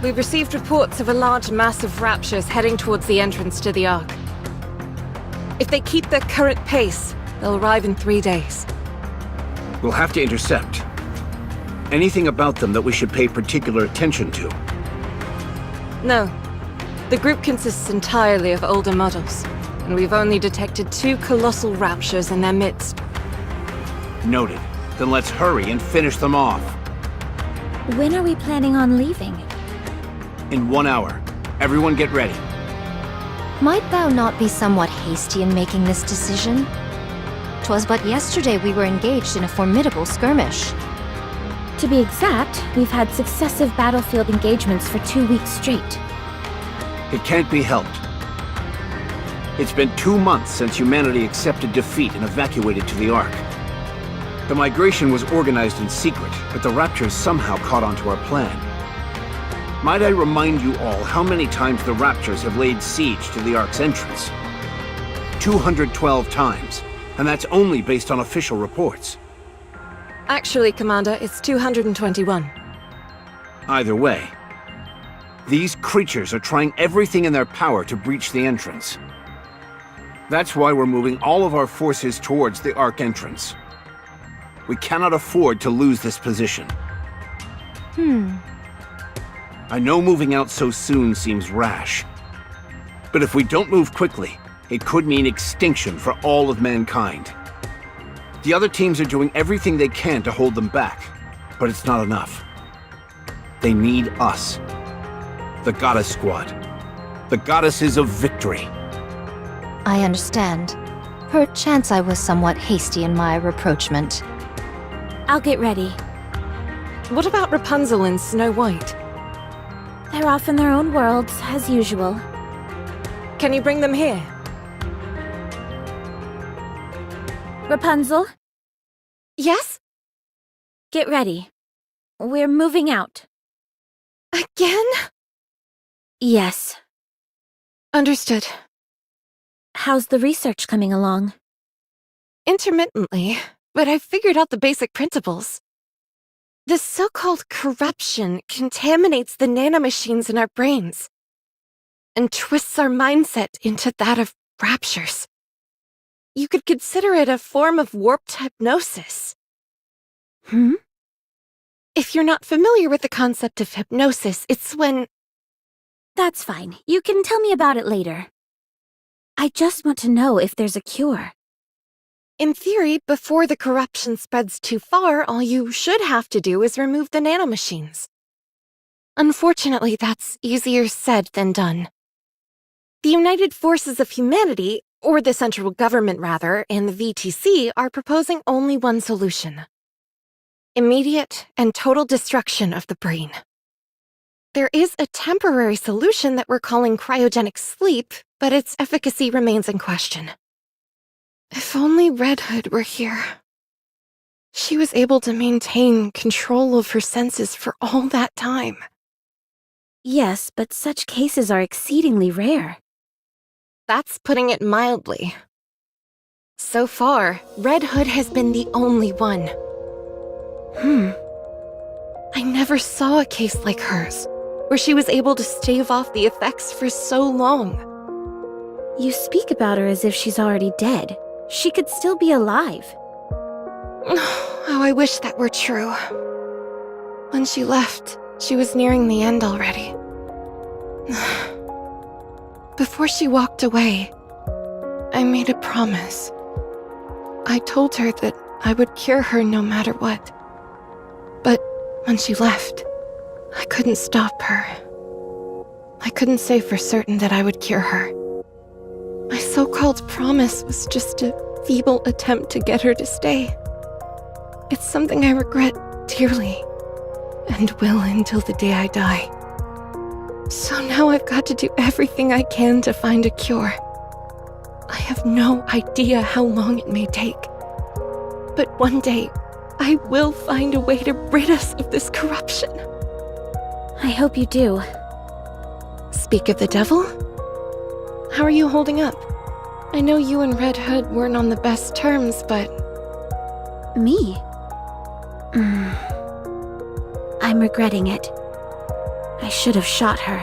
We've received reports of a large mass of raptures heading towards the entrance to the Ark. If they keep their current pace, they'll arrive in 3 days. We'll have to intercept. Anything about them that we should pay particular attention to? No. The group consists entirely of older models, and we've only detected 2 colossal raptures in their midst. Noted. Then let's hurry and finish them off. When are we planning on leaving? In 1 hour. Everyone get ready. Might thou not be somewhat hasty in making this decision? 'Twas but yesterday we were engaged in a formidable skirmish. To be exact, we've had successive battlefield engagements for 2 weeks straight. It can't be helped. It's been 2 months since humanity accepted defeat and evacuated to the Ark. The migration was organized in secret, but the Raptors somehow caught on to our plan. Might I remind you all how many times the Raptors have laid siege to the Ark's entrance? 212 times, and that's only based on official reports. Actually, Commander, it's 221. Either way, these creatures are trying everything in their power to breach the entrance. That's why we're moving all of our forces towards the Ark entrance. We cannot afford to lose this position. I know moving out so soon seems rash, but if we don't move quickly, it could mean extinction for all of mankind. The other teams are doing everything they can to hold them back, but it's not enough. They need us. The Goddess Squad. The Goddesses of Victory. I understand. Perchance I was somewhat hasty in my rapprochement. I'll get ready. What about Rapunzel and Snow White? They're off in their own worlds, as usual. Can you bring them here? Rapunzel, Yes? get ready. We're moving out. Again? Yes. Understood. How's the research coming along? Intermittently, but I've figured out the basic principles. The so-called corruption contaminates the nanomachines in our brains and twists our mindset into that of raptures. You could consider it a form of warped hypnosis. If you're not familiar with the concept of hypnosis, it's when... That's fine. You can tell me about it later. I just want to know if there's a cure. In theory, before the corruption spreads too far, all you should have to do is remove the nanomachines. Unfortunately, that's easier said than done. The United Forces of Humanity, or the central government rather, and the VTC are proposing only one solution. Immediate and total destruction of the brain. There is a temporary solution that we're calling cryogenic sleep, but its efficacy remains in question. If only Red Hood were here. She was able to maintain control of her senses for all that time. Yes, but such cases are exceedingly rare. That's putting it mildly. So far, Red Hood has been the only one. I never saw a case like hers, where she was able to stave off the effects for so long. You speak about her as if she's already dead. She could still be alive. Oh, I wish that were true. When she left, she was nearing the end already. Before she walked away, I made a promise. I told her that I would cure her no matter what. But when she left, I couldn't stop her. I couldn't say for certain that I would cure her. My so-called promise was just a feeble attempt to get her to stay. It's something I regret dearly, and will until the day I die. So now I've got to do everything I can to find a cure. I have no idea how long it may take. But one day, I will find a way to rid us of this corruption. I hope you do. Speak of the devil? How are you holding up? I know you and Red Hood weren't on the best terms, but... Me? I'm regretting it. I should have shot her.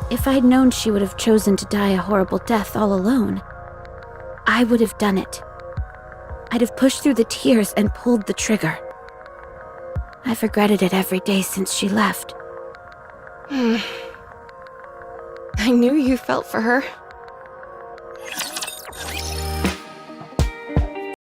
If I'd known she would have chosen to die a horrible death all alone, I would have done it. I'd have pushed through the tears and pulled the trigger. I've regretted it every day since she left. I knew you felt for her.